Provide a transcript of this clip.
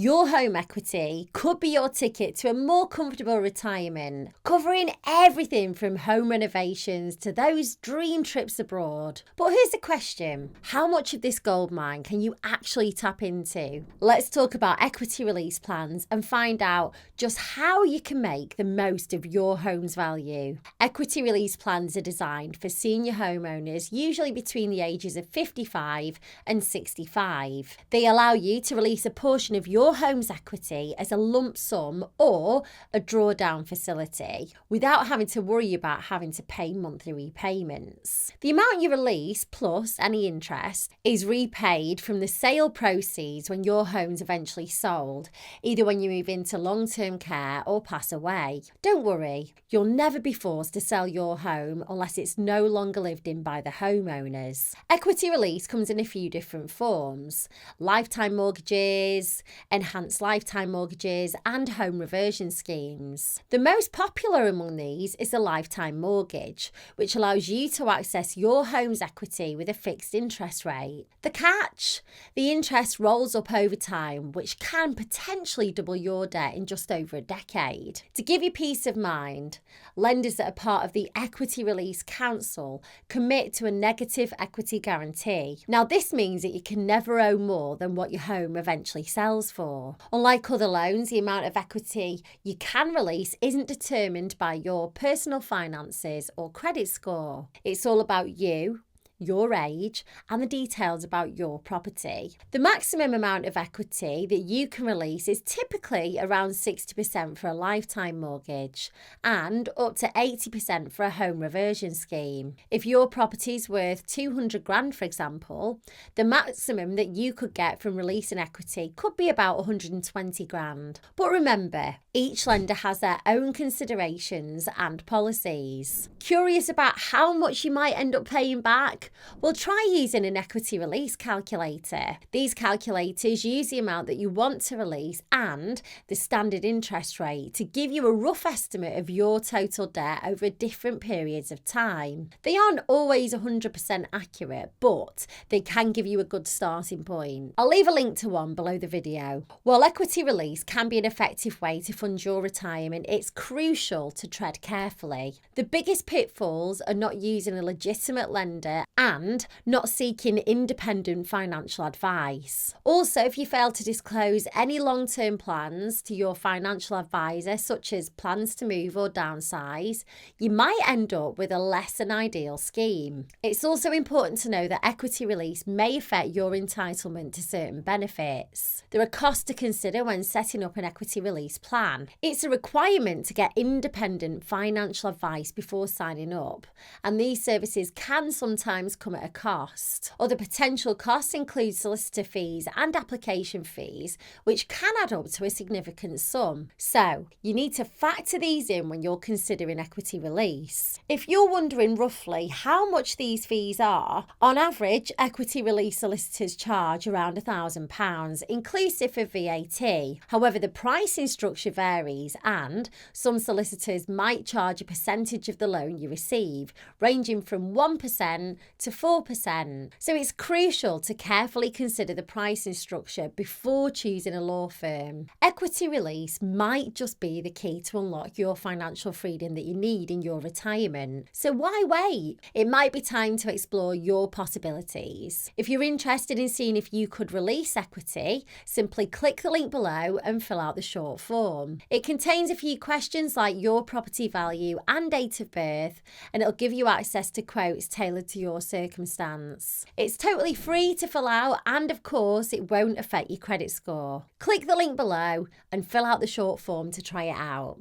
Your home equity could be your ticket to a more comfortable retirement, covering everything from home renovations to those dream trips abroad. But here's the question: how much of this gold mine can you actually tap into? Let's talk about equity release plans and find out just how you can make the most of your home's value. Equity release plans are designed for senior homeowners, usually between the ages of 55 and 65. They allow you to release a portion of your home's equity as a lump sum or a drawdown facility without having to worry about having to pay monthly repayments. The amount you release, plus any interest, is repaid from the sale proceeds when your home's eventually sold, either when you move into long-term care or pass away. Don't worry, you'll never be forced to sell your home unless it's no longer lived in by the homeowners. Equity release comes in a few different forms: lifetime mortgages, enhanced lifetime mortgages, and home reversion schemes. The most popular among these is the lifetime mortgage, which allows you to access your home's equity with a fixed interest rate. The catch: the interest rolls up over time, which can potentially double your debt in just over a decade. To give you peace of mind, lenders that are part of the Equity Release Council commit to a negative equity guarantee. Now, this means that you can never owe more than what your home eventually sells for. Unlike other loans, the amount of equity you can release isn't determined by your personal finances or credit score. It's all about you, your age, and the details about your property. The maximum amount of equity that you can release is typically around 60% for a lifetime mortgage and up to 80% for a home reversion scheme. If your property's worth 200 grand, for example, the maximum that you could get from releasing equity could be about 120 grand. But remember, each lender has their own considerations and policies. Curious about how much you might end up paying back? Well, try using an equity release calculator. These calculators use the amount that you want to release and the standard interest rate to give you a rough estimate of your total debt over different periods of time. They aren't always 100% accurate, but they can give you a good starting point. I'll leave a link to one below the video. While equity release can be an effective way to fund your retirement, it's crucial to tread carefully. The biggest pitfalls are not using a legitimate lender and not seeking independent financial advice. Also, if you fail to disclose any long-term plans to your financial advisor, such as plans to move or downsize, you might end up with a less than ideal scheme. It's also important to know that equity release may affect your entitlement to certain benefits. There are costs to consider when setting up an equity release plan. It's a requirement to get independent financial advice before signing up, and these services can sometimes come at a cost. Other potential costs include solicitor fees and application fees, which can add up to a significant sum. So, you need to factor these in when you're considering equity release. If you're wondering roughly how much these fees are, on average, equity release solicitors charge around £1,000, inclusive of VAT. However, the pricing structure varies, and some solicitors might charge a percentage of the loan you receive, ranging from 1% to 4%. So it's crucial to carefully consider the pricing structure before choosing a law firm. Equity release might just be the key to unlock your financial freedom that you need in your retirement. So why wait? It might be time to explore your possibilities. If you're interested in seeing if you could release equity, simply click the link below and fill out the short form. It contains a few questions like your property value and date of birth, and it'll give you access to quotes tailored to your circumstance. It's totally free to fill out, and of course it won't affect your credit score. Click the link below and fill out the short form to try it out.